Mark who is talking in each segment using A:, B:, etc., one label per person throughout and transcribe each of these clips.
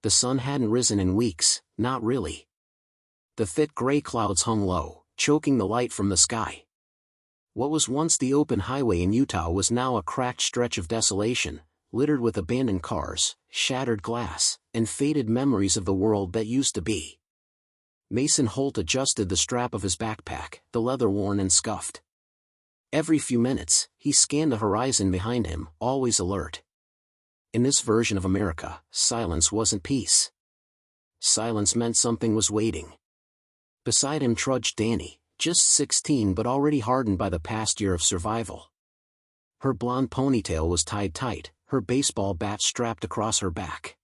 A: The sun hadn't risen in weeks, not really. The thick gray clouds hung low, choking the light from the sky. What was once the open highway in Utah was now a cracked stretch of desolation, littered with abandoned cars, shattered glass, and faded memories of the world that used to be. Mason Holt adjusted the strap of his backpack, the leather worn and scuffed. Every few minutes, he scanned the horizon behind him, always alert. In this version of America, silence wasn't peace. Silence meant something was waiting. Beside him trudged Danny, just 16 but already hardened by the past year of survival. Her blonde ponytail was tied tight, her baseball bat strapped across her back.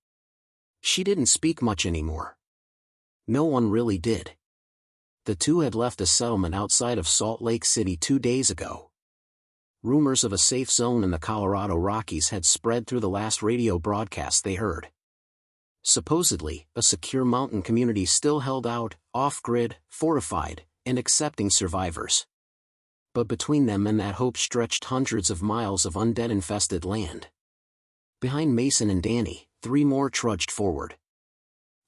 A: She didn't speak much anymore. No one really did. The two had left a settlement outside of Salt Lake City 2 days ago. Rumors of a safe zone in the Colorado Rockies had spread through the last radio broadcast they heard. Supposedly, a secure mountain community still held out, off-grid, fortified, and accepting survivors. But between them and that hope stretched hundreds of miles of undead-infested land. Behind Mason and Danny, 3 more trudged forward.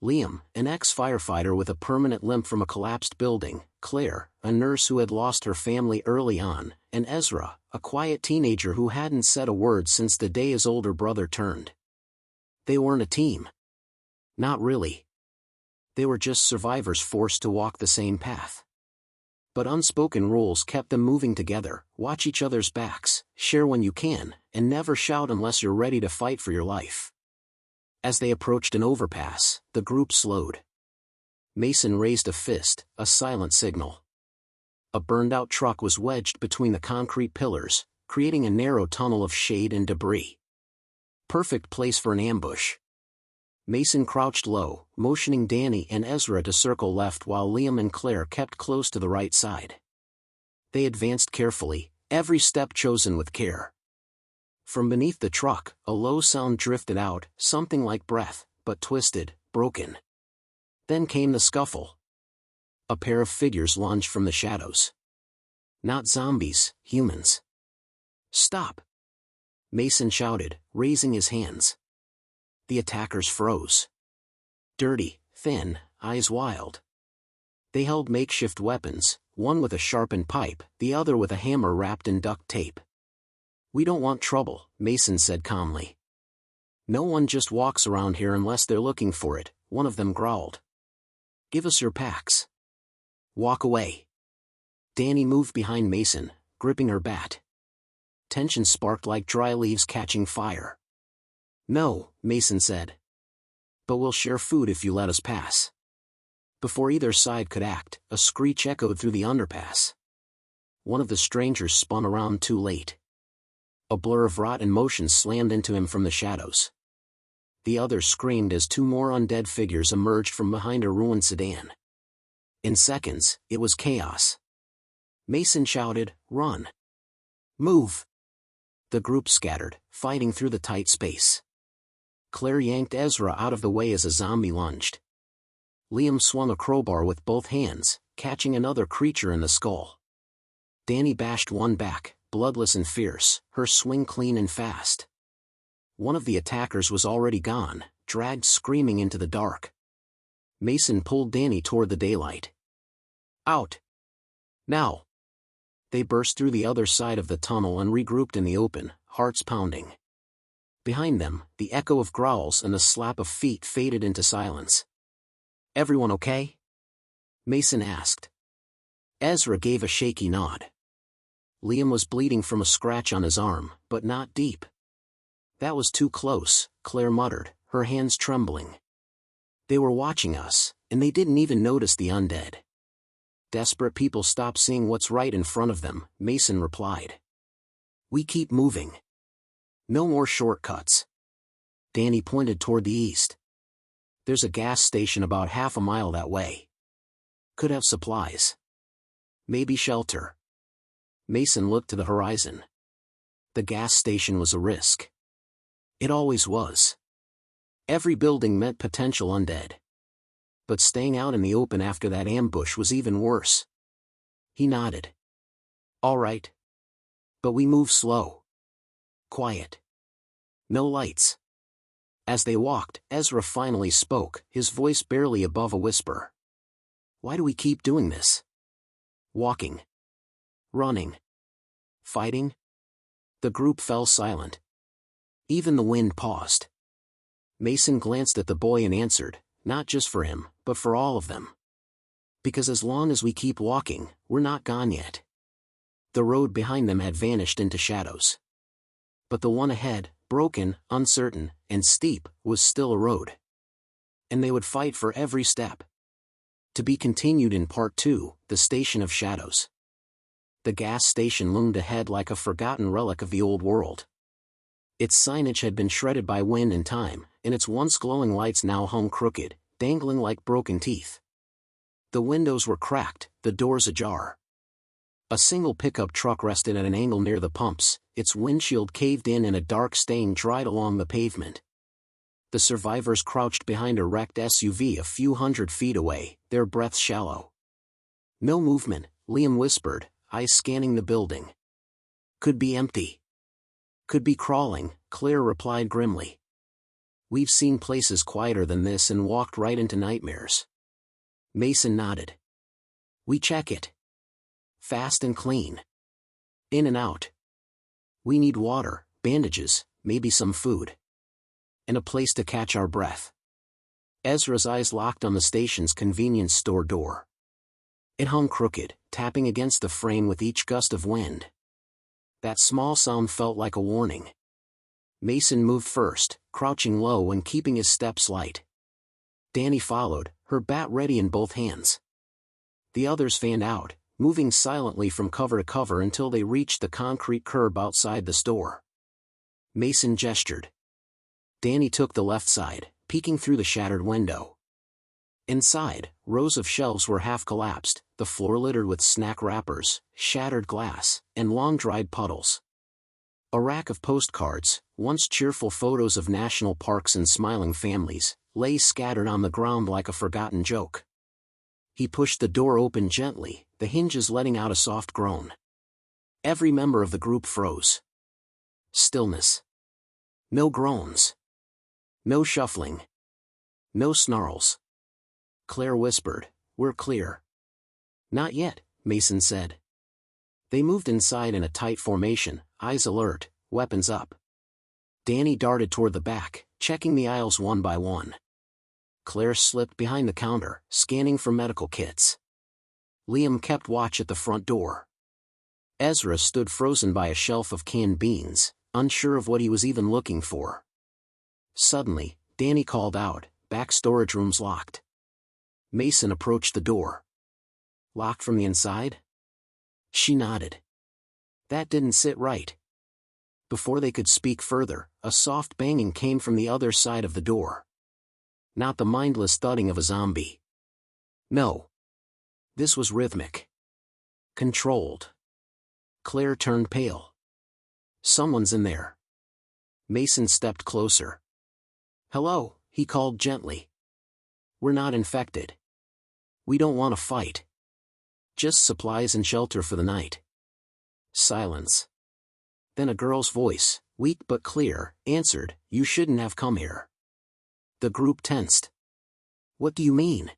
A: Liam, an ex-firefighter with a permanent limp from a collapsed building, Claire, a nurse who had lost her family early on, and Ezra, a quiet teenager who hadn't said a word since the day his older brother turned. They weren't a team. Not really. They were just survivors forced to walk the same path. But unspoken rules kept them moving together: watch each other's backs, share when you can, and never shout unless you're ready to fight for your life. As they approached an overpass, the group slowed. Mason raised a fist, a silent signal. A burned-out truck was wedged between the concrete pillars, creating a narrow tunnel of shade and debris. Perfect place for an ambush. Mason crouched low, motioning Danny and Ezra to circle left while Liam and Claire kept close to the right side. They advanced carefully, every step chosen with care. From beneath the truck, a low sound drifted out, something like breath, but twisted, broken. Then came the scuffle. A pair of figures lunged from the shadows. Not zombies, humans. "Stop!" Mason shouted, raising his hands. The attackers froze. Dirty, thin, eyes wild. They held makeshift weapons, one with a sharpened pipe, the other with a hammer wrapped in duct tape. "We don't want trouble," Mason said calmly. "No one just walks around here unless they're looking for it," one of them growled. "Give us your packs." "Walk away." Danny moved behind Mason, gripping her bat. Tension sparked like dry leaves catching fire. "No," Mason said. "But we'll share food if you let us pass." Before either side could act, a screech echoed through the underpass. One of the strangers spun around too late. A blur of rot and motion slammed into him from the shadows. The other screamed as 2 more undead figures emerged from behind a ruined sedan. In seconds, it was chaos. Mason shouted, "Run! Move!" The group scattered, fighting through the tight space. Claire yanked Ezra out of the way as a zombie lunged. Liam swung a crowbar with both hands, catching another creature in the skull. Danny bashed one back, bloodless and fierce, her swing clean and fast. One of the attackers was already gone, dragged screaming into the dark. Mason pulled Danny toward the daylight. "Out! Now!" They burst through the other side of the tunnel and regrouped in the open, hearts pounding. Behind them, the echo of growls and the slap of feet faded into silence. "Everyone okay?" Mason asked. Ezra gave a shaky nod. Liam was bleeding from a scratch on his arm, but not deep. "That was too close," Claire muttered, her hands trembling. "They were watching us, and they didn't even notice the undead." "Desperate people stop seeing what's right in front of them," Mason replied. "We keep moving. No more shortcuts." Danny pointed toward the east. "There's a gas station about half a mile that way. Could have supplies. Maybe shelter." Mason looked to the horizon. The gas station was a risk. It always was. Every building meant potential undead. But staying out in the open after that ambush was even worse. He nodded. "All right. But we move slow. Quiet. No lights. As they walked, Ezra finally spoke, his voice barely above a whisper. Why do we keep doing this? Walking. Running. Fighting? The group fell silent. Even the wind paused. Mason glanced at the boy and answered, not just for him, but for all of them. Because as long as we keep walking, we're not gone yet. The road behind them had vanished into shadows. But the one ahead, broken, uncertain, and steep, was still a road. And they would fight for every step. To be continued in Part 2, The Station of Shadows. The gas station loomed ahead like a forgotten relic of the old world. Its signage had been shredded by wind and time, and its once glowing lights now hung crooked, dangling like broken teeth. The windows were cracked, the doors ajar. A single pickup truck rested at an angle near the pumps, its windshield caved in and a dark stain dried along the pavement. The survivors crouched behind a wrecked SUV a few hundred feet away, their breaths shallow. No movement, Liam whispered, eyes scanning the building. Could be empty. Could be crawling, Claire replied grimly. We've seen places quieter than this and walked right into nightmares. Mason nodded. We check it. Fast and clean. In and out. We need water, bandages, maybe some food. And a place to catch our breath. Ezra's eyes locked on the station's convenience store door. It hung crooked, tapping against the frame with each gust of wind. That small sound felt like a warning. Mason moved first, crouching low and keeping his steps light. Danny followed, her bat ready in both hands. The others fanned out, moving silently from cover to cover until they reached the concrete curb outside the store. Mason gestured. Danny took the left side, peeking through the shattered window. Inside, rows of shelves were half collapsed, the floor littered with snack wrappers, shattered glass, and long-dried puddles. A rack of postcards, once cheerful photos of national parks and smiling families, lay scattered on the ground like a forgotten joke. He pushed the door open gently, the hinges letting out a soft groan. Every member of the group froze. Stillness. No groans. No shuffling. No snarls. Claire whispered, "We're clear." "Not yet," Mason said. They moved inside in a tight formation, eyes alert, weapons up. Danny darted toward the back, checking the aisles one by one. Claire slipped behind the counter, scanning for medical kits. Liam kept watch at the front door. Ezra stood frozen by a shelf of canned beans, unsure of what he was even looking for. Suddenly, Danny called out, "Back storage room's locked." Mason approached the door. "Locked from the inside?" She nodded. That didn't sit right. Before they could speak further, a soft banging came from the other side of the door. Not the mindless thudding of a zombie. No. This was rhythmic. Controlled. Claire turned pale. "Someone's in there." Mason stepped closer. "Hello," he called gently. "We're not infected. We don't want to fight. Just supplies and shelter for the night." Silence. Then a girl's voice, weak but clear, answered, "You shouldn't have come here." The group tensed. "What do you mean?"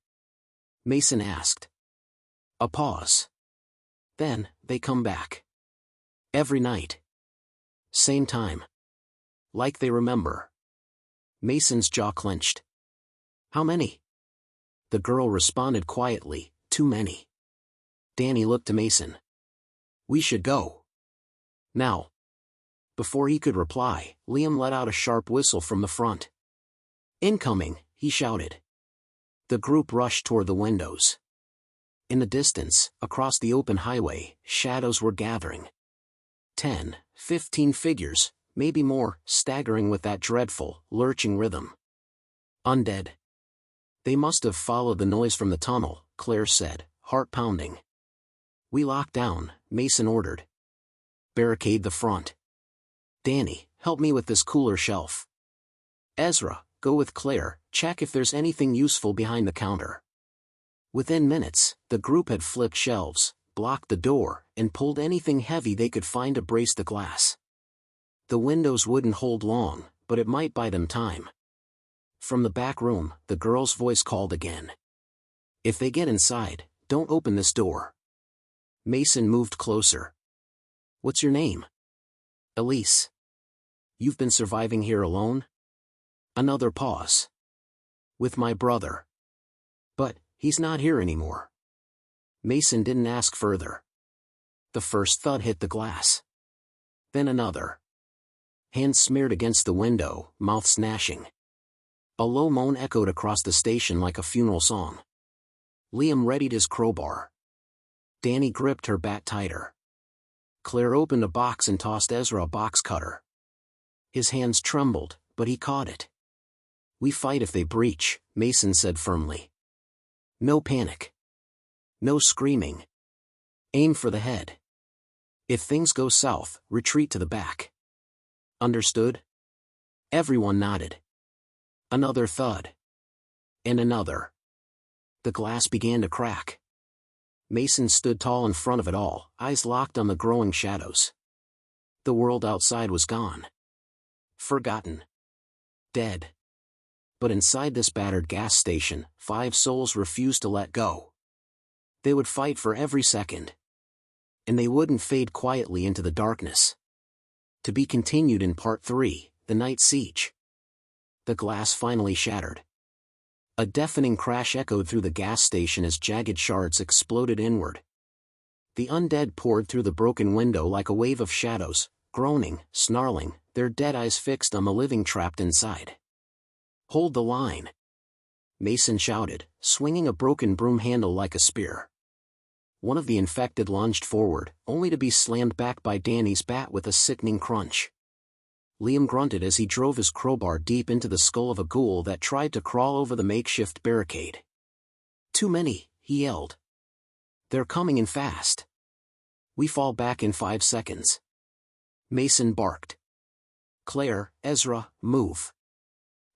A: Mason asked. A pause. Then, "They come back. Every night. Same time. Like they remember." Mason's jaw clenched. "How many?" The girl responded quietly, "Too many." Danny looked to Mason. "We should go. Now." Before he could reply, Liam let out a sharp whistle from the front. "Incoming," he shouted. The group rushed toward the windows. In the distance, across the open highway, shadows were gathering. 10, 15 figures, maybe more, staggering with that dreadful, lurching rhythm. Undead. "They must have followed the noise from the tunnel," Claire said, heart pounding. "We locked down," Mason ordered. "Barricade the front. Danny, help me with this cooler shelf. Ezra, go with Claire, check if there's anything useful behind the counter." Within minutes, the group had flipped shelves, blocked the door, and pulled anything heavy they could find to brace the glass. The windows wouldn't hold long, but it might buy them time. From the back room, the girl's voice called again. If they get inside, don't open this door. Mason moved closer. What's your name? Elise. You've been surviving here alone? Another pause. With my brother. But, he's not here anymore. Mason didn't ask further. The first thud hit the glass. Then another. Hands smeared against the window, mouths gnashing. A low moan echoed across the station like a funeral song. Liam readied his crowbar. Danny gripped her bat tighter. Claire opened a box and tossed Ezra a box cutter. His hands trembled, but he caught it. We fight if they breach, Mason said firmly. No panic. No screaming. Aim for the head. If things go south, retreat to the back. Understood? Everyone nodded. Another thud. And another. The glass began to crack. Mason stood tall in front of it all, eyes locked on the growing shadows. The world outside was gone. Forgotten. Dead. But inside this battered gas station, 5 souls refused to let go. They would fight for every second. And they wouldn't fade quietly into the darkness. To be continued in Part 3, The Night Siege. The glass finally shattered. A deafening crash echoed through the gas station as jagged shards exploded inward. The undead poured through the broken window like a wave of shadows, groaning, snarling, their dead eyes fixed on the living trapped inside. Hold the line. Mason shouted, swinging a broken broom handle like a spear. One of the infected lunged forward, only to be slammed back by Danny's bat with a sickening crunch. Liam grunted as he drove his crowbar deep into the skull of a ghoul that tried to crawl over the makeshift barricade. Too many, he yelled. They're coming in fast. We fall back in 5 seconds. Mason barked. Claire, Ezra, move.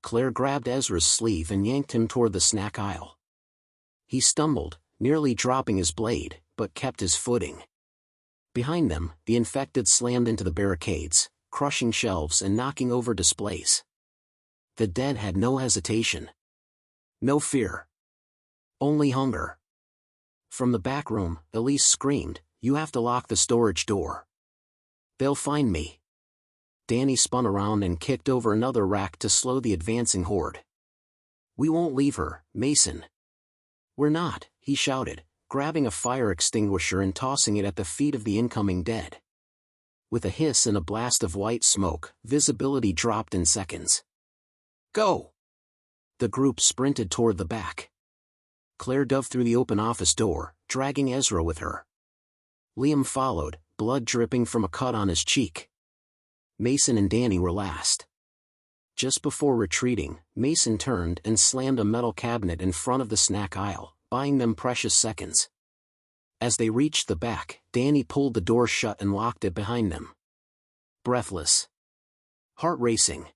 A: Claire grabbed Ezra's sleeve and yanked him toward the snack aisle. He stumbled, nearly dropping his blade, but kept his footing. Behind them, the infected slammed into the barricades, crushing shelves and knocking over displays. The dead had no hesitation. No fear. Only hunger. From the back room, Elise screamed, "You have to lock the storage door. They'll find me." Danny spun around and kicked over another rack to slow the advancing horde. "We won't leave her, Mason." "We're not," he shouted, grabbing a fire extinguisher and tossing it at the feet of the incoming dead. With a hiss and a blast of white smoke, visibility dropped in seconds. "Go!" The group sprinted toward the back. Claire dove through the open office door, dragging Ezra with her. Liam followed, blood dripping from a cut on his cheek. Mason and Danny were last. Just before retreating, Mason turned and slammed a metal cabinet in front of the snack aisle, buying them precious seconds. As they reached the back, Danny pulled the door shut and locked it behind them. Breathless. Heart racing.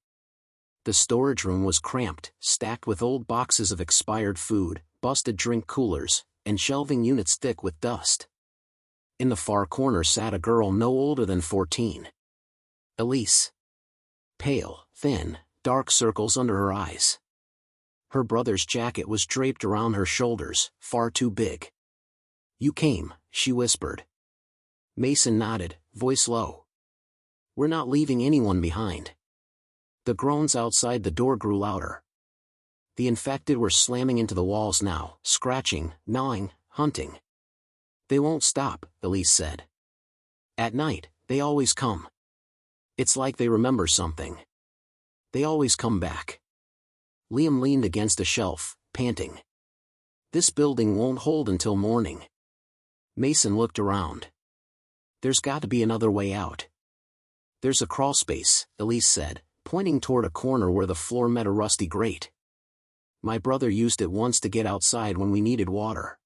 A: The storage room was cramped, stacked with old boxes of expired food, busted drink coolers, and shelving units thick with dust. In the far corner sat a girl no older than 14. Elise. Pale, thin, dark circles under her eyes. Her brother's jacket was draped around her shoulders, far too big. "You came," she whispered. Mason nodded, voice low. "We're not leaving anyone behind." The groans outside the door grew louder. The infected were slamming into the walls now, scratching, gnawing, hunting. "They won't stop," Elise said. "At night, they always come. It's like they remember something. They always come back." Liam leaned against a shelf, panting. "This building won't hold until morning." Mason looked around. "There's got to be another way out." "There's a crawl space," Elise said, pointing toward a corner where the floor met a rusty grate. "My brother used it once to get outside when we needed water.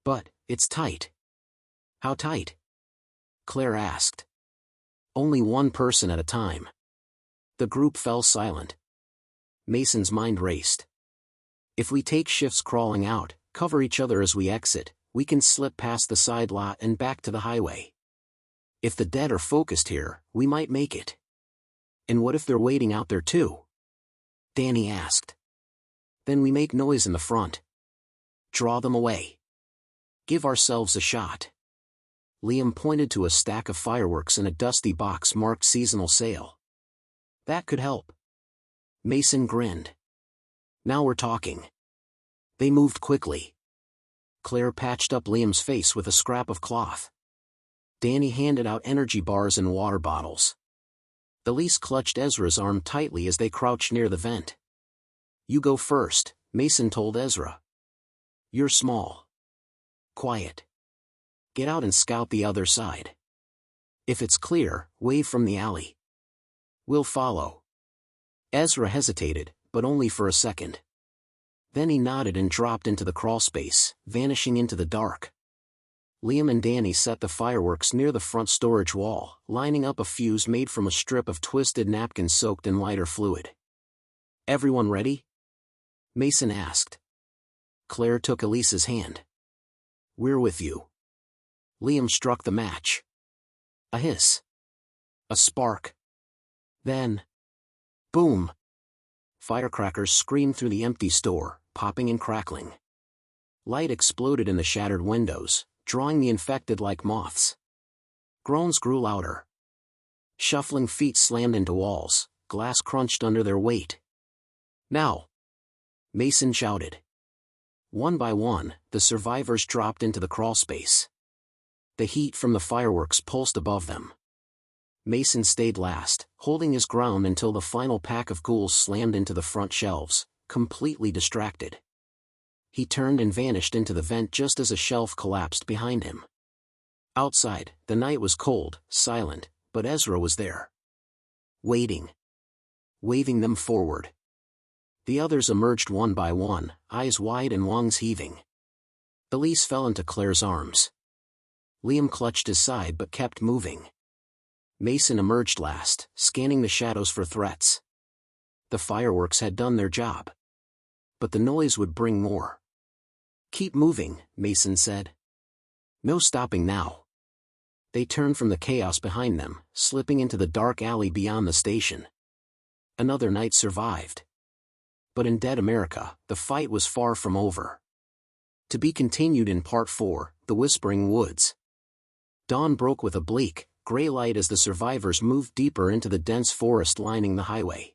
A: But, it's tight." "How tight?" Claire asked. "Only one person at a time." The group fell silent. Mason's mind raced. "If we take shifts crawling out, cover each other as we exit, we can slip past the side lot and back to the highway. If the dead are focused here, we might make it. And what if they're waiting out there too?" Danny asked. Then we make noise in the front. Draw them away. Give ourselves a shot. Liam pointed to a stack of fireworks in a dusty box marked seasonal sale. That could help. Mason grinned. Now we're talking. They moved quickly. Claire patched up Liam's face with a scrap of cloth. Danny handed out energy bars and water bottles. Elise clutched Ezra's arm tightly as they crouched near the vent. You go first, Mason told Ezra. You're small. Quiet. Get out and scout the other side. If it's clear, wave from the alley. We'll follow. Ezra hesitated, but only for a second. Then he nodded and dropped into the crawlspace, vanishing into the dark. Liam and Danny set the fireworks near the front storage wall, lining up a fuse made from a strip of twisted napkins soaked in lighter fluid. Everyone ready? Mason asked. Claire took Elise's hand. We're with you. Liam struck the match. A hiss. A spark. Then... boom! Firecrackers screamed through the empty store, popping and crackling. Light exploded in the shattered windows, drawing the infected like moths. Groans grew louder. Shuffling feet slammed into walls, glass crunched under their weight. Now! Mason shouted. One by one, the survivors dropped into the crawlspace. The heat from the fireworks pulsed above them. Mason stayed last, holding his ground until the final pack of ghouls slammed into the front shelves, completely distracted. He turned and vanished into the vent just as a shelf collapsed behind him. Outside, the night was cold, silent, but Ezra was there. Waiting. Waving them forward. The others emerged one by one, eyes wide and lungs heaving. Elise fell into Claire's arms. Liam clutched his side but kept moving. Mason emerged last, scanning the shadows for threats. The fireworks had done their job. But the noise would bring more. Keep moving, Mason said. No stopping now. They turned from the chaos behind them, slipping into the dark alley beyond the station. Another night survived. But in dead America, the fight was far from over. To be continued in Part 4, The Whispering Woods. Dawn broke with a bleak, gray light as the survivors moved deeper into the dense forest lining the highway.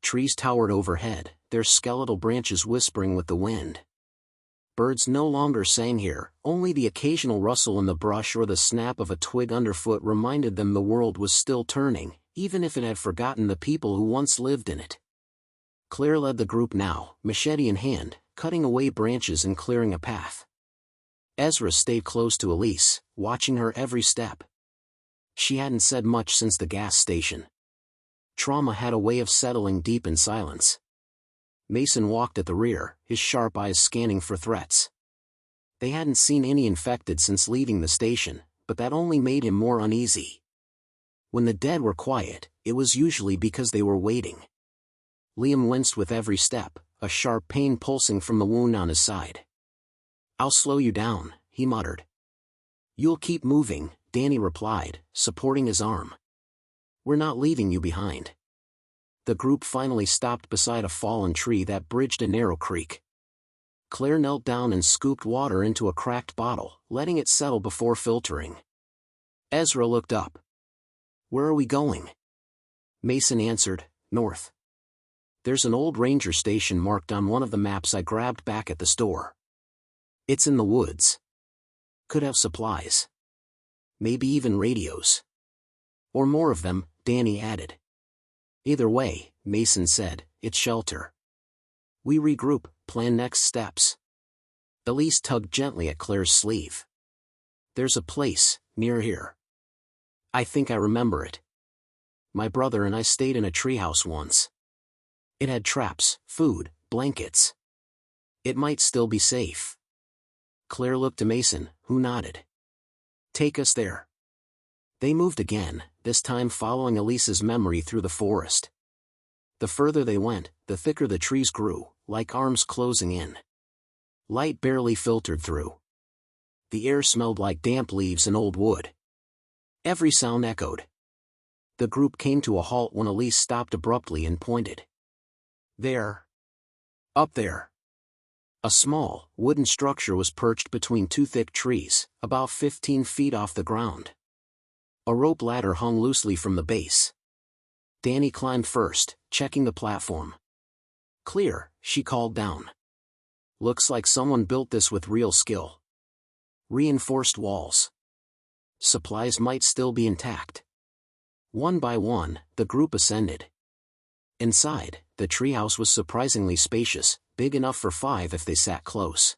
A: Trees towered overhead, their skeletal branches whispering with the wind. Birds no longer sang here, only the occasional rustle in the brush or the snap of a twig underfoot reminded them the world was still turning, even if it had forgotten the people who once lived in it. Claire led the group now, machete in hand, cutting away branches and clearing a path. Ezra stayed close to Elise, watching her every step. She hadn't said much since the gas station. Trauma had a way of settling deep in silence. Mason walked at the rear, his sharp eyes scanning for threats. They hadn't seen any infected since leaving the station, but that only made him more uneasy. When the dead were quiet, it was usually because they were waiting. Liam winced with every step, a sharp pain pulsing from the wound on his side. I'll slow you down, he muttered. You'll keep moving, Danny replied, supporting his arm. We're not leaving you behind. The group finally stopped beside a fallen tree that bridged a narrow creek. Claire knelt down and scooped water into a cracked bottle, letting it settle before filtering. Ezra looked up. Where are we going? Mason answered, north. There's an old ranger station marked on one of the maps I grabbed back at the store. It's in the woods. Could have supplies. Maybe even radios. Or more of them, Danny added. Either way, Mason said, it's shelter. We regroup, plan next steps. Elise tugged gently at Claire's sleeve. There's a place, near here. I think I remember it. My brother and I stayed in a treehouse once. It had traps, food, blankets. It might still be safe. Claire looked to Mason, who nodded. Take us there. They moved again, this time following Elise's memory through the forest. The further they went, the thicker the trees grew, like arms closing in. Light barely filtered through. The air smelled like damp leaves and old wood. Every sound echoed. The group came to a halt when Elise stopped abruptly and pointed. There. Up there. A small, wooden structure was perched between two thick trees, about 15 feet off the ground. A rope ladder hung loosely from the base. Danny climbed first, checking the platform. Clear, she called down. Looks like someone built this with real skill. Reinforced walls. Supplies might still be intact. One by one, the group ascended. Inside, the treehouse was surprisingly spacious, big enough for 5 if they sat close.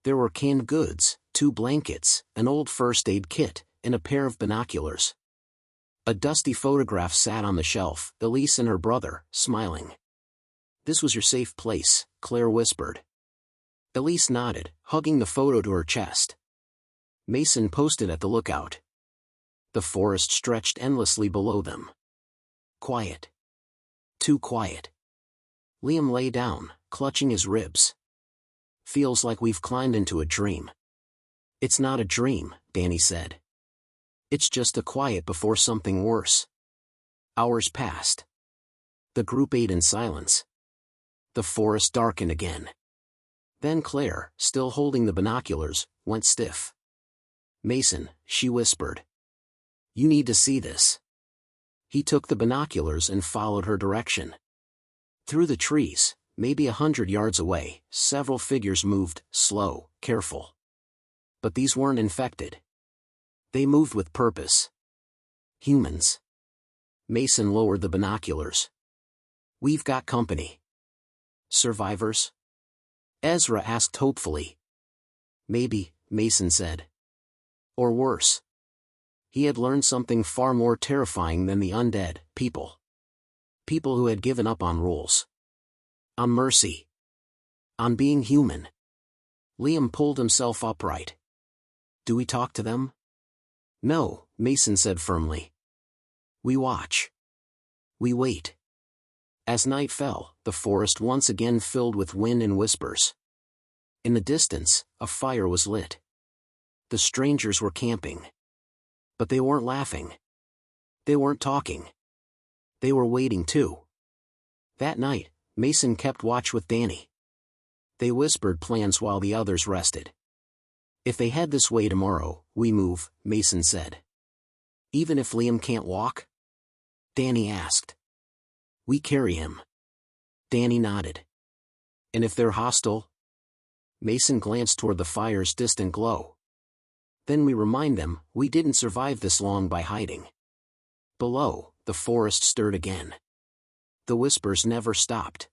A: There were canned goods, 2 blankets, an old first aid kit, and a pair of binoculars. A dusty photograph sat on the shelf, Elise and her brother, smiling. "This was your safe place," Claire whispered. Elise nodded, hugging the photo to her chest. Mason posted at the lookout. The forest stretched endlessly below them. Quiet. Too quiet. Liam lay down, clutching his ribs. "Feels like we've climbed into a dream." "It's not a dream," Danny said. "It's just a quiet before something worse." Hours passed. The group ate in silence. The forest darkened again. Then Claire, still holding the binoculars, went stiff. "Mason," she whispered. "You need to see this." He took the binoculars and followed her direction. Through the trees, maybe 100 yards away, several figures moved, slow, careful. But these weren't infected. They moved with purpose. Humans. Mason lowered the binoculars. "We've got company." "Survivors?" Ezra asked hopefully. "Maybe," Mason said. "Or worse." He had learned something far more terrifying than the undead, people. People who had given up on rules. On mercy. On being human. Liam pulled himself upright. "Do we talk to them?" "No," Mason said firmly. "We watch. We wait." As night fell, the forest once again filled with wind and whispers. In the distance, a fire was lit. The strangers were camping. But they weren't laughing. They weren't talking. They were waiting too. That night, Mason kept watch with Danny. They whispered plans while the others rested. "If they head this way tomorrow, we move," Mason said. "Even if Liam can't walk?" Danny asked. "We carry him." Danny nodded. "And if they're hostile?" Mason glanced toward the fire's distant glow. "Then we remind them, we didn't survive this long by hiding." Below, the forest stirred again. The whispers never stopped.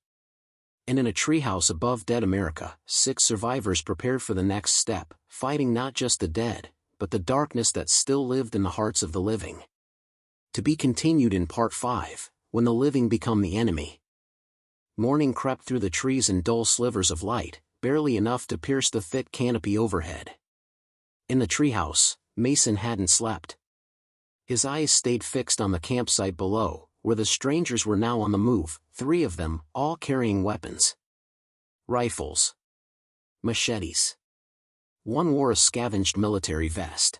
A: And in a treehouse above Dead America, 6 survivors prepared for the next step, fighting not just the dead, but the darkness that still lived in the hearts of the living. To be continued in Part 5, when the living become the enemy. Morning crept through the trees in dull slivers of light, barely enough to pierce the thick canopy overhead. In the treehouse, Mason hadn't slept. His eyes stayed fixed on the campsite below, where the strangers were now on the move, 3 of them, all carrying weapons. Rifles. Machetes. One wore a scavenged military vest.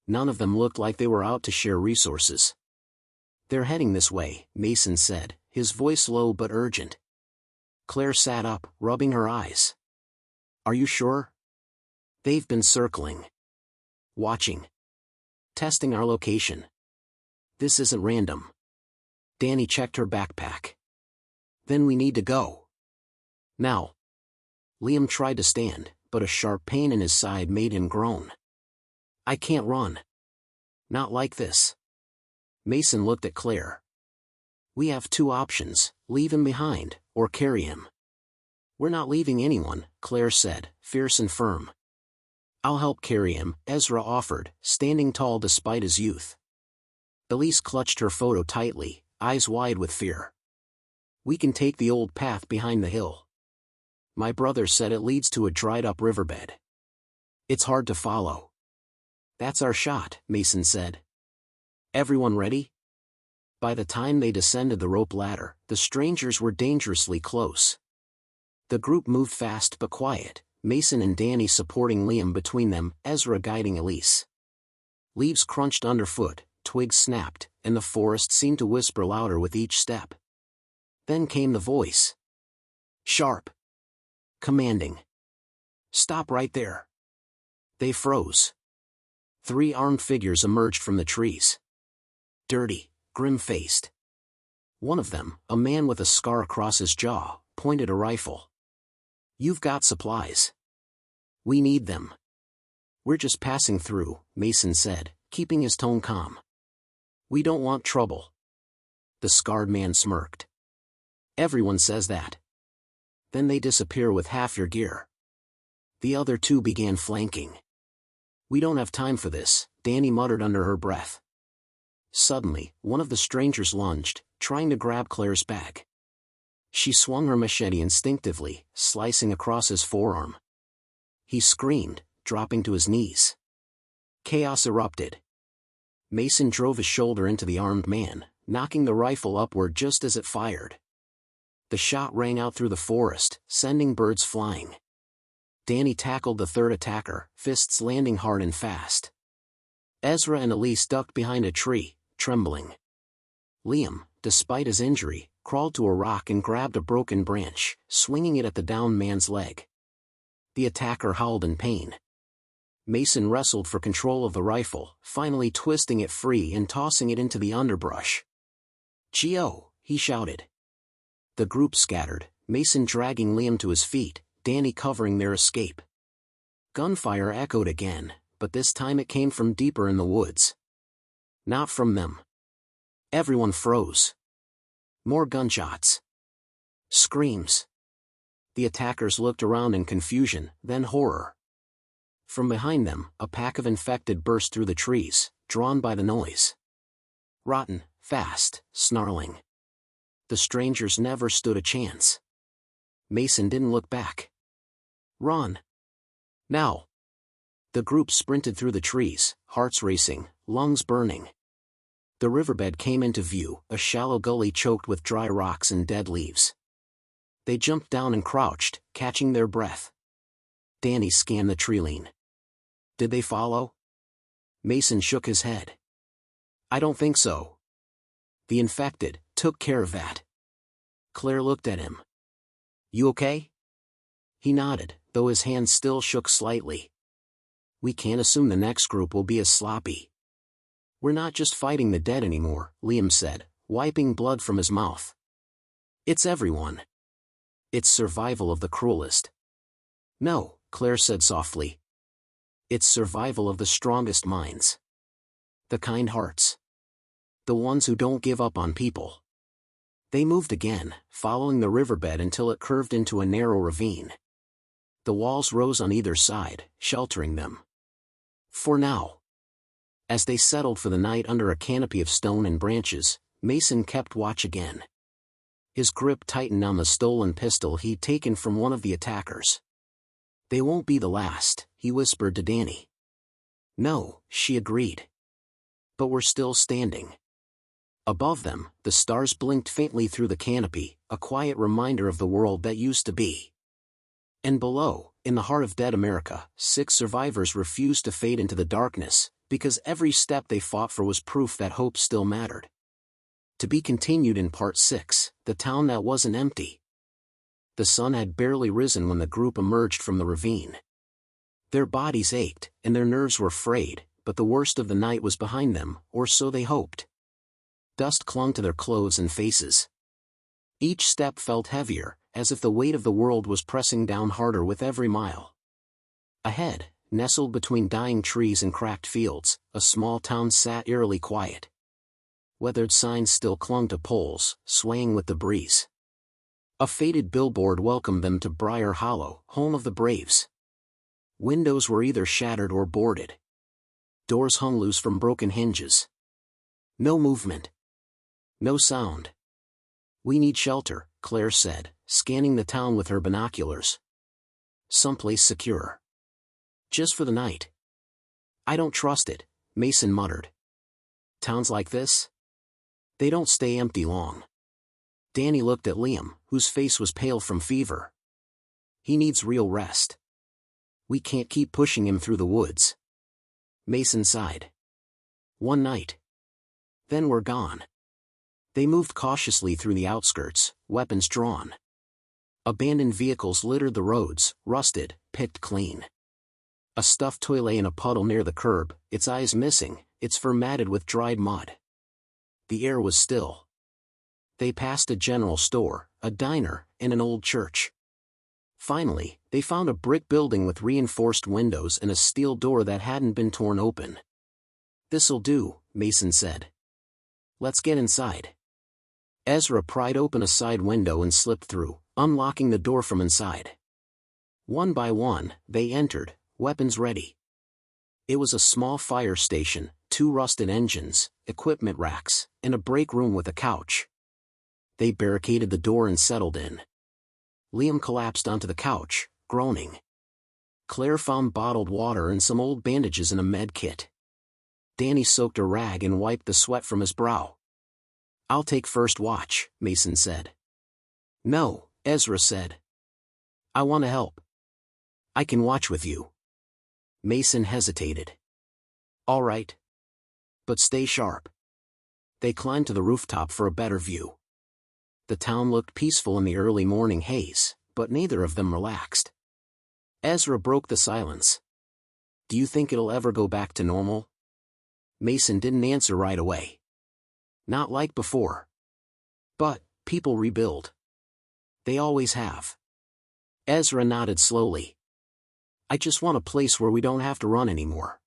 A: None of them looked like they were out to share resources. "They're heading this way," Mason said, his voice low but urgent. Claire sat up, rubbing her eyes. "Are you sure?" "They've been circling. Watching. Testing our location. This isn't random." Danny checked her backpack. "Then we need to go. Now." Liam tried to stand, but a sharp pain in his side made him groan. "I can't run. Not like this." Mason looked at Claire. "We have 2 options, leave him behind, or carry him." "We're not leaving anyone," Claire said, fierce and firm. "I'll help carry him," Ezra offered, standing tall despite his youth. Elise clutched her photo tightly, eyes wide with fear. "We can take the old path behind the hill. My brother said it leads to a dried-up riverbed. It's hard to follow." "That's our shot," Mason said. "Everyone ready?" By the time they descended the rope ladder, the strangers were dangerously close. The group moved fast but quiet, Mason and Danny supporting Liam between them, Ezra guiding Elise. Leaves crunched underfoot, twigs snapped, and the forest seemed to whisper louder with each step. Then came the voice. Sharp. Commanding. Stop right there. They froze. 3 armed figures emerged from the trees. Dirty, grim-faced. One of them, a man with a scar across his jaw, pointed a rifle. You've got supplies. We need them. We're just passing through, Mason said, keeping his tone calm. We don't want trouble. The scarred man smirked. Everyone says that. Then they disappear with half your gear. The other 2 began flanking. We don't have time for this, Danny muttered under her breath. Suddenly, one of the strangers lunged, trying to grab Claire's bag. She swung her machete instinctively, slicing across his forearm. He screamed, dropping to his knees. Chaos erupted. Mason drove his shoulder into the armed man, knocking the rifle upward just as it fired. The shot rang out through the forest, sending birds flying. Danny tackled the 3rd attacker, fists landing hard and fast. Ezra and Elise ducked behind a tree, trembling. Liam, despite his injury, crawled to a rock and grabbed a broken branch, swinging it at the downed man's leg. The attacker howled in pain. Mason wrestled for control of the rifle, finally twisting it free and tossing it into the underbrush. "Gio!" he shouted. The group scattered, Mason dragging Liam to his feet, Danny covering their escape. Gunfire echoed again, but this time it came from deeper in the woods. Not from them. Everyone froze. More gunshots. Screams. The attackers looked around in confusion, then horror. From behind them, a pack of infected burst through the trees, drawn by the noise. Rotten, fast, snarling. The strangers never stood a chance. Mason didn't look back. Run. Now. The group sprinted through the trees, hearts racing, lungs burning. The riverbed came into view, a shallow gully choked with dry rocks and dead leaves. They jumped down and crouched, catching their breath. Danny scanned the tree-line. Did they follow? Mason shook his head. I don't think so. The infected took care of that. Claire looked at him. You okay? He nodded, though his hands still shook slightly. We can't assume the next group will be as sloppy. We're not just fighting the dead anymore, Liam said, wiping blood from his mouth. It's everyone. It's survival of the cruelest. No, Claire said softly. It's survival of the strongest minds. The kind hearts. The ones who don't give up on people. They moved again, following the riverbed until it curved into a narrow ravine. The walls rose on either side, sheltering them. For now. As they settled for the night under a canopy of stone and branches, Mason kept watch again. His grip tightened on the stolen pistol he'd taken from one of the attackers. They won't be the last, he whispered to Danny. No, she agreed. But we're still standing. Above them, the stars blinked faintly through the canopy, a quiet reminder of the world that used to be. And below, in the heart of dead America, 6 survivors refused to fade into the darkness, because every step they fought for was proof that hope still mattered. To be continued in Part 6, the town that wasn't empty. The sun had barely risen when the group emerged from the ravine. Their bodies ached, and their nerves were frayed, but the worst of the night was behind them, or so they hoped. Dust clung to their clothes and faces. Each step felt heavier, as if the weight of the world was pressing down harder with every mile. Ahead, nestled between dying trees and cracked fields, a small town sat eerily quiet. Weathered signs still clung to poles, swaying with the breeze. A faded billboard welcomed them to Briar Hollow, home of the Braves. Windows were either shattered or boarded. Doors hung loose from broken hinges. No movement. No sound. We need shelter, Claire said, scanning the town with her binoculars. Someplace secure. Just for the night. I don't trust it, Mason muttered. Towns like this? They don't stay empty long. Danny looked at Liam, whose face was pale from fever. He needs real rest. We can't keep pushing him through the woods. Mason sighed. One night. Then we're gone. They moved cautiously through the outskirts, weapons drawn. Abandoned vehicles littered the roads, rusted, picked clean. A stuffed toy lay in a puddle near the curb, its eyes missing, its fur matted with dried mud. The air was still. They passed a general store, a diner, and an old church. Finally, they found a brick building with reinforced windows and a steel door that hadn't been torn open. "This'll do," Mason said. "Let's get inside." Ezra pried open a side window and slipped through, unlocking the door from inside. One by one, they entered, weapons ready. It was a small fire station, 2 rusted engines, equipment racks, and a break room with a couch. They barricaded the door and settled in. Liam collapsed onto the couch, groaning. Claire found bottled water and some old bandages in a med kit. Danny soaked a rag and wiped the sweat from his brow. "I'll take first watch," Mason said. "No," Ezra said. "I want to help. I can watch with you." Mason hesitated. "All right. But stay sharp." They climbed to the rooftop for a better view. The town looked peaceful in the early morning haze, but neither of them relaxed. Ezra broke the silence. "Do you think it'll ever go back to normal?" Mason didn't answer right away. "Not like before. But people rebuild. They always have." Ezra nodded slowly. "I just want a place where we don't have to run anymore."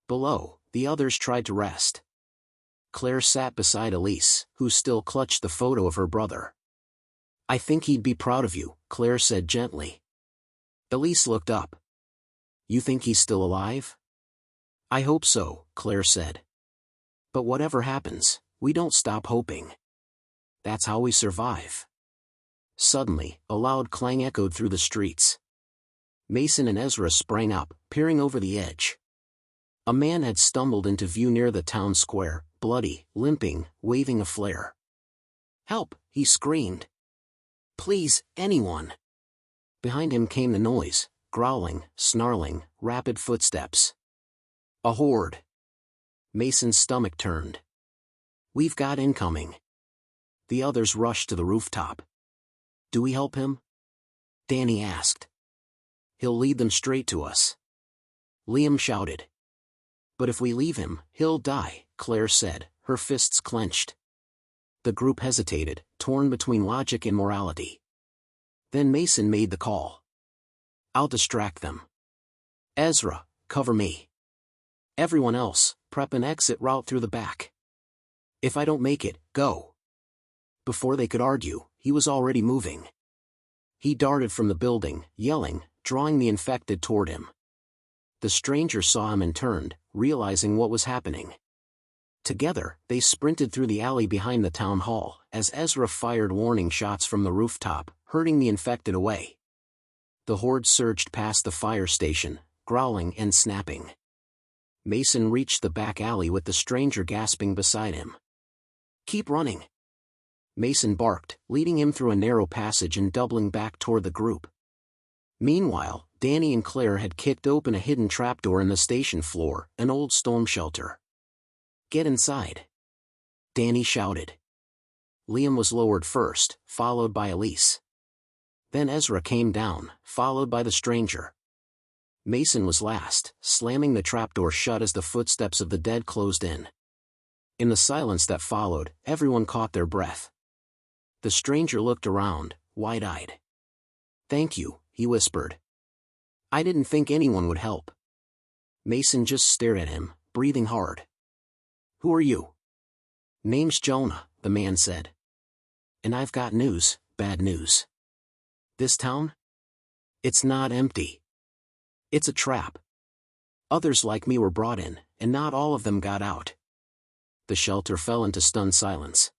A: Below, the others tried to rest. Claire sat beside Elise, who still clutched the photo of her brother. "I think he'd be proud of you," Claire said gently. Elise looked up. "You think he's still alive?" "I hope so," Claire said. "But whatever happens, we don't stop hoping. That's how we survive." Suddenly, a loud clang echoed through the streets. Mason and Ezra sprang up, peering over the edge. A man had stumbled into view near the town square, bloody, limping, waving a flare. "Help!" he screamed. "Please, anyone!" Behind him came the noise, growling, snarling, rapid footsteps. A horde. Mason's stomach turned. "We've got incoming." The others rushed to the rooftop. "Do we help him?" Danny asked. "He'll lead them straight to us." Liam shouted. "But if we leave him, he'll die," Claire said, her fists clenched. The group hesitated, torn between logic and morality. Then Mason made the call. "I'll distract them. Ezra, cover me. Everyone else, prep an exit route through the back. If I don't make it, go." Before they could argue, he was already moving. He darted from the building, yelling, drawing the infected toward him. The stranger saw him and turned, realizing what was happening. Together, they sprinted through the alley behind the town hall, as Ezra fired warning shots from the rooftop, herding the infected away. The horde surged past the fire station, growling and snapping. Mason reached the back alley with the stranger gasping beside him. "Keep running!" Mason barked, leading him through a narrow passage and doubling back toward the group. Meanwhile, Danny and Claire had kicked open a hidden trapdoor in the station floor, an old storm shelter. "Get inside!" Danny shouted. Liam was lowered first, followed by Elise. Then Ezra came down, followed by the stranger. Mason was last, slamming the trapdoor shut as the footsteps of the dead closed in. In the silence that followed, everyone caught their breath. The stranger looked around, wide-eyed. "Thank you," he whispered. "I didn't think anyone would help." Mason just stared at him, breathing hard. "Who are you?" "Name's Jonah," the man said. "And I've got news, bad news. This town? It's not empty. It's a trap. Others like me were brought in, and not all of them got out." The shelter fell into stunned silence.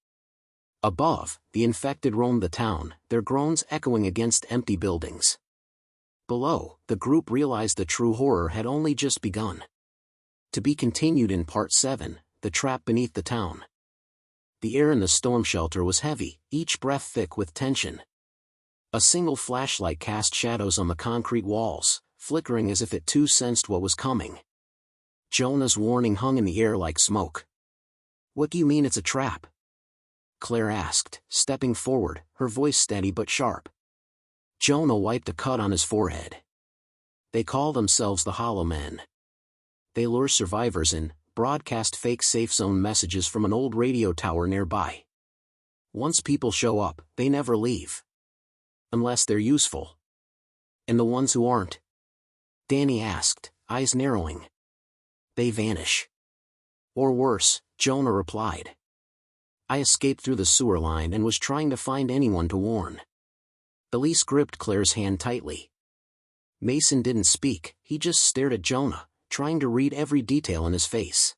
A: Above, the infected roamed the town, their groans echoing against empty buildings. Below, the group realized the true horror had only just begun. To be continued in Part 7, The Trap Beneath the Town. The air in the storm shelter was heavy, each breath thick with tension. A single flashlight cast shadows on the concrete walls, flickering as if it too sensed what was coming. Jonah's warning hung in the air like smoke. "What do you mean it's a trap?" Claire asked, stepping forward, her voice steady but sharp. Jonah wiped a cut on his forehead. They call themselves the Hollow Men. They lure survivors in, broadcast fake safe zone messages from an old radio tower nearby. Once people show up, they never leave. Unless they're useful. And the ones who aren't? Danny asked, eyes narrowing. They vanish. Or worse, Jonah replied. I escaped through the sewer line and was trying to find anyone to warn. Elise gripped Claire's hand tightly. Mason didn't speak, he just stared at Jonah, trying to read every detail in his face.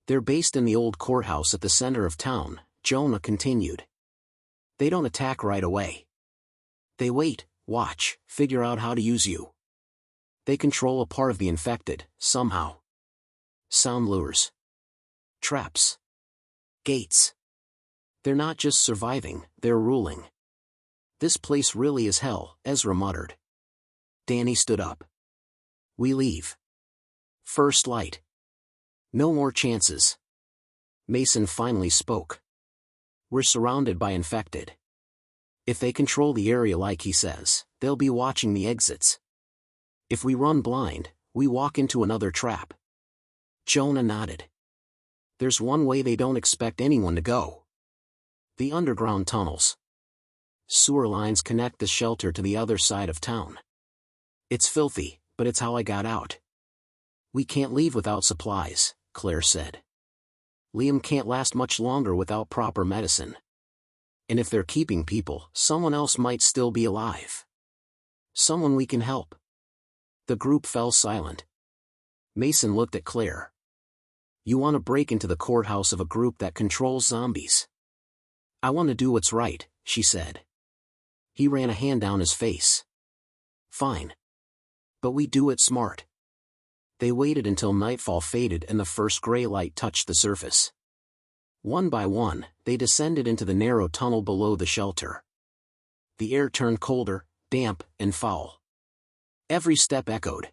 A: They're based in the old courthouse at the center of town, Jonah continued. They don't attack right away. They wait, watch, figure out how to use you. They control a part of the infected, somehow. Sound lures. Traps. Gates. They're not just surviving, they're ruling. This place really is hell, Ezra muttered. Danny stood up. We leave. First light. No more chances. Mason finally spoke. We're surrounded by infected. If they control the area like he says, they'll be watching the exits. If we run blind, we walk into another trap. Jonah nodded. There's one way they don't expect anyone to go. The underground tunnels. Sewer lines connect the shelter to the other side of town. It's filthy, but it's how I got out. We can't leave without supplies, Claire said. Liam can't last much longer without proper medicine. And if they're keeping people, someone else might still be alive. Someone we can help. The group fell silent. Mason looked at Claire. You want to break into the courthouse of a group that controls zombies? I want to do what's right, she said. He ran a hand down his face. Fine. But we do it smart. They waited until nightfall faded and the first gray light touched the surface. One by one, they descended into the narrow tunnel below the shelter. The air turned colder, damp, and foul. Every step echoed.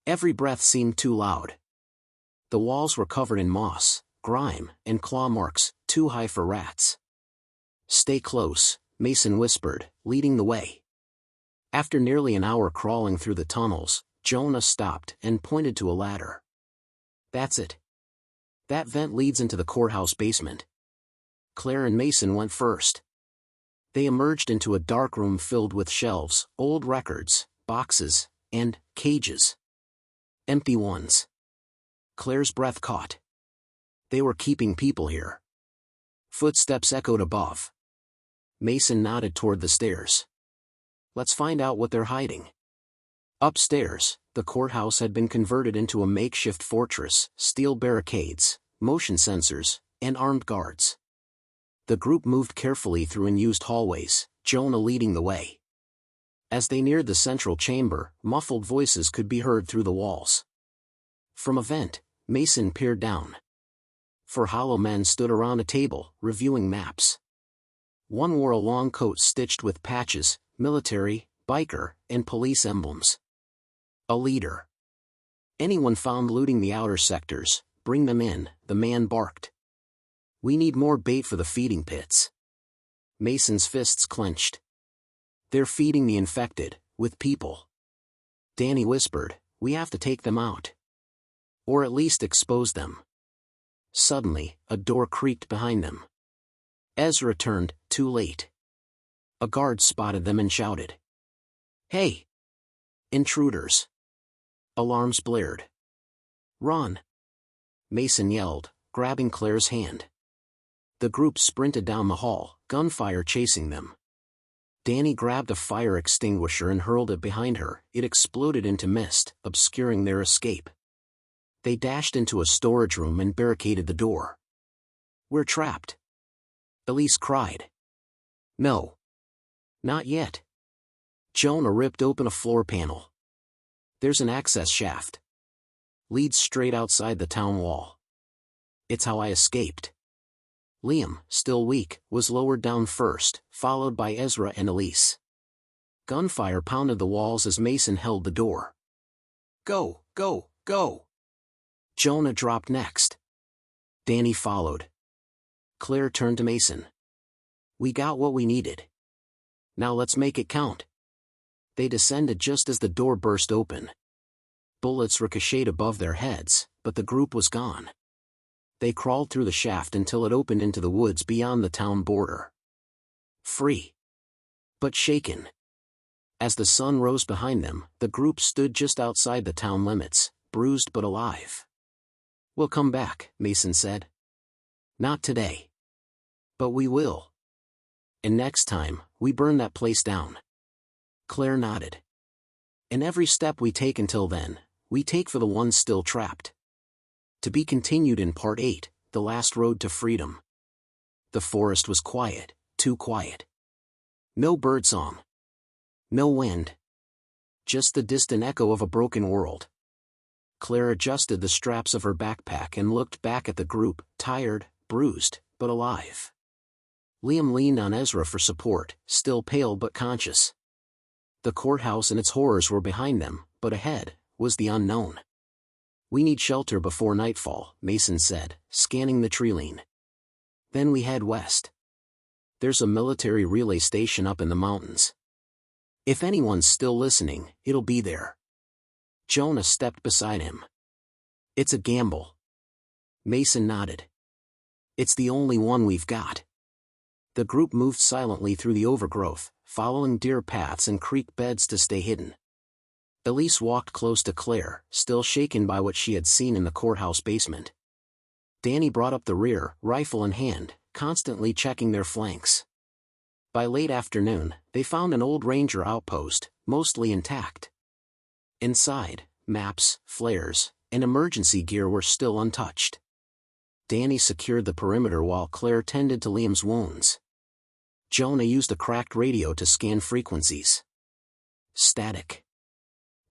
A: Every breath seemed too loud. The walls were covered in moss, grime, and claw marks, too high for rats. Stay close, Mason whispered, leading the way. After nearly an hour crawling through the tunnels, Jonah stopped and pointed to a ladder. That's it. That vent leads into the courthouse basement. Claire and Mason went first. They emerged into a dark room filled with shelves, old records, boxes, and cages. Empty ones. Claire's breath caught. They were keeping people here. Footsteps echoed above. Mason nodded toward the stairs. Let's find out what they're hiding. Upstairs, the courthouse had been converted into a makeshift fortress, steel barricades, motion sensors, and armed guards. The group moved carefully through unused hallways, Jonah leading the way. As they neared the central chamber, muffled voices could be heard through the walls. From a vent, Mason peered down. Four hollow men stood around a table, reviewing maps. One wore a long coat stitched with patches, military, biker, and police emblems. A leader. Anyone found looting the outer sectors, bring them in, the man barked. We need more bait for the feeding pits. Mason's fists clenched. They're feeding the infected, with people. Danny whispered, we have to take them out. Or at least expose them. Suddenly, a door creaked behind them. Ezra turned, too late. A guard spotted them and shouted. Hey! Intruders! Alarms blared. Run! Mason yelled, grabbing Claire's hand. The group sprinted down the hall, gunfire chasing them. Danny grabbed a fire extinguisher and hurled it behind her. It exploded into mist, obscuring their escape. They dashed into a storage room and barricaded the door. We're trapped. Elise cried. No. Not yet. Jonah ripped open a floor panel. There's an access shaft. Leads straight outside the town wall. It's how I escaped. Liam, still weak, was lowered down first, followed by Ezra and Elise. Gunfire pounded the walls as Mason held the door. Go, go, go! Jonah dropped next. Danny followed. Claire turned to Mason. We got what we needed. Now let's make it count. They descended just as the door burst open. Bullets ricocheted above their heads, but the group was gone. They crawled through the shaft until it opened into the woods beyond the town border. Free. But shaken. As the sun rose behind them, the group stood just outside the town limits, bruised but alive. We'll come back, Mason said. Not today. But we will. And next time, we burn that place down. Claire nodded. And every step we take until then, we take for the ones still trapped. To be continued in Part 8, The Last Road to Freedom. The forest was quiet, too quiet. No birdsong. No wind. Just the distant echo of a broken world. Claire adjusted the straps of her backpack and looked back at the group, tired, bruised, but alive. Liam leaned on Ezra for support, still pale but conscious. The courthouse and its horrors were behind them, but ahead was the unknown. We need shelter before nightfall, Mason said, scanning the tree line. Then we head west. There's a military relay station up in the mountains. If anyone's still listening, it'll be there. Jonah stepped beside him. It's a gamble. Mason nodded. It's the only one we've got. The group moved silently through the overgrowth, following deer paths and creek beds to stay hidden. Elise walked close to Claire, still shaken by what she had seen in the courthouse basement. Danny brought up the rear, rifle in hand, constantly checking their flanks. By late afternoon, they found an old ranger outpost, mostly intact. Inside, maps, flares, and emergency gear were still untouched. Danny secured the perimeter while Claire tended to Liam's wounds. Jonah used a cracked radio to scan frequencies. Static.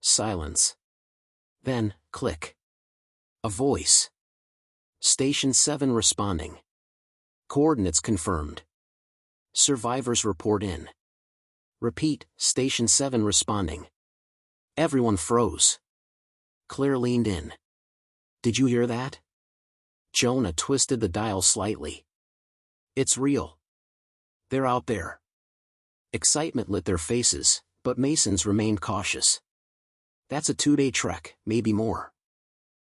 A: Silence. Then, click. A voice. Station 7 responding. Coordinates confirmed. Survivors report in. Repeat, Station 7 responding. Everyone froze. Claire leaned in. Did you hear that? Jonah twisted the dial slightly. It's real. They're out there. Excitement lit their faces, but Mason's remained cautious. That's a 2-day trek, maybe more.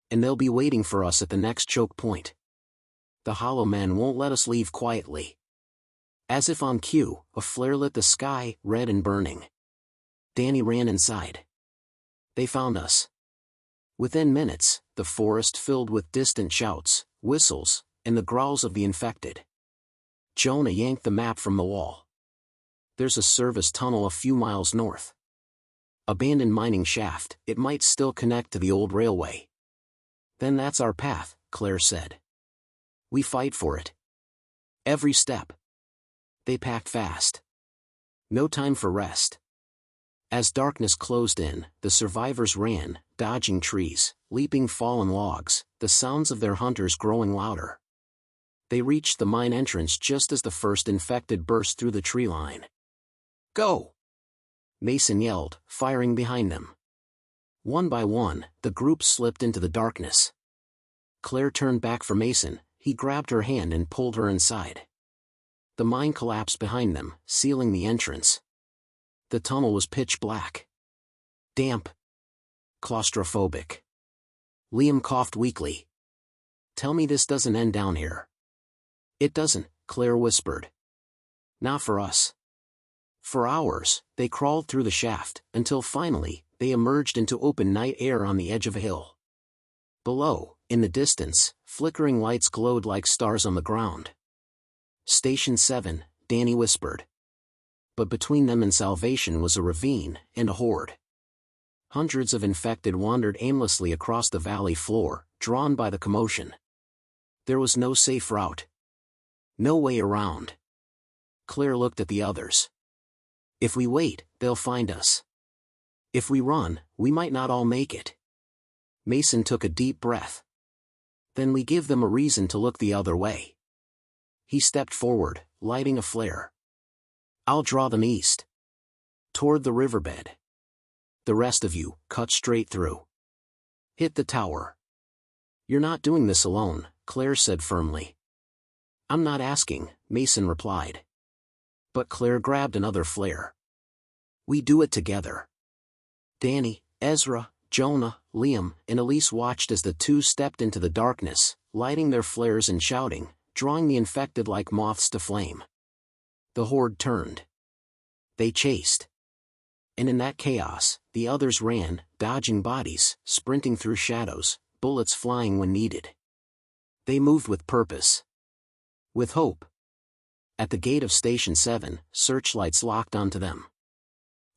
A: And they'll be waiting for us at the next choke point. The Hollow Men won't let us leave quietly. As if on cue, a flare lit the sky, red and burning. Danny ran inside. They found us. Within minutes, the forest filled with distant shouts, whistles, and the growls of the infected. Jonah yanked the map from the wall. There's a service tunnel a few miles north. Abandoned mining shaft, it might still connect to the old railway. Then that's our path, Claire said. We fight for it. Every step. They packed fast. No time for rest. As darkness closed in, the survivors ran, dodging trees, leaping fallen logs, the sounds of their hunters growing louder. They reached the mine entrance just as the first infected burst through the tree line. Go! Mason yelled, firing behind them. One by one, the group slipped into the darkness. Claire turned back for Mason, he grabbed her hand and pulled her inside. The mine collapsed behind them, sealing the entrance. The tunnel was pitch black. Damp. Claustrophobic. Liam coughed weakly. Tell me this doesn't end down here. It doesn't, Claire whispered. Not for us. For hours, they crawled through the shaft, until finally, they emerged into open night air on the edge of a hill. Below, in the distance, flickering lights glowed like stars on the ground. Station 7, Danny whispered. But between them and salvation was a ravine, and a horde. Hundreds of infected wandered aimlessly across the valley floor, drawn by the commotion. There was no safe route. No way around. Claire looked at the others. If we wait, they'll find us. If we run, we might not all make it. Mason took a deep breath. Then we give them a reason to look the other way. He stepped forward, lighting a flare. I'll draw them east. Toward the riverbed. The rest of you, cut straight through. Hit the tower. You're not doing this alone, Claire said firmly. I'm not asking, Mason replied. But Claire grabbed another flare. We do it together. Danny, Ezra, Jonah, Liam, and Elise watched as the two stepped into the darkness, lighting their flares and shouting, drawing the infected like moths to flame. The horde turned. They chased. And in that chaos, the others ran, dodging bodies, sprinting through shadows, bullets flying when needed. They moved with purpose. With hope. At the gate of Station 7, searchlights locked onto them.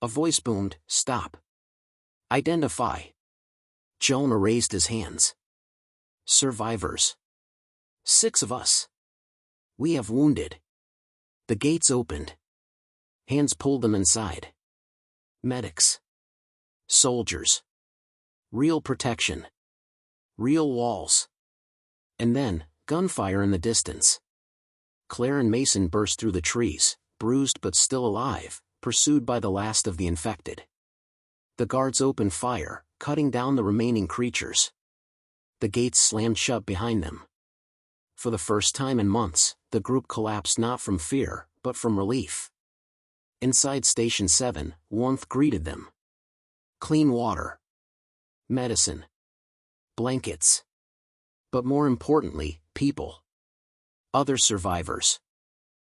A: A voice boomed, "Stop. Identify." Jonah raised his hands. Survivors. 6 of us. We have wounded. The gates opened. Hands pulled them inside. Medics. Soldiers. Real protection. Real walls. And then, gunfire in the distance. Claire and Mason burst through the trees, bruised but still alive, pursued by the last of the infected. The guards opened fire, cutting down the remaining creatures. The gates slammed shut behind them. For the first time in months, the group collapsed not from fear, but from relief. Inside Station 7, warmth greeted them. Clean water. Medicine. Blankets. But more importantly, people. Other survivors.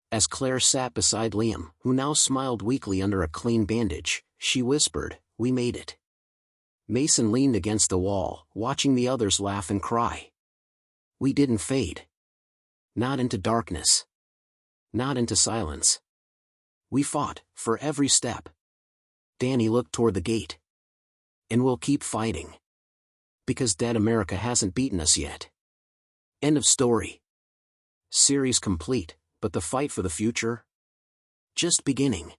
A: As Claire sat beside Liam, who now smiled weakly under a clean bandage, she whispered, "We made it." Mason leaned against the wall, watching the others laugh and cry. We didn't fade. Not into darkness. Not into silence. We fought, for every step. Danny looked toward the gate. And we'll keep fighting. Because Dead America hasn't beaten us yet. End of story. Series complete, but the fight for the future? Just beginning.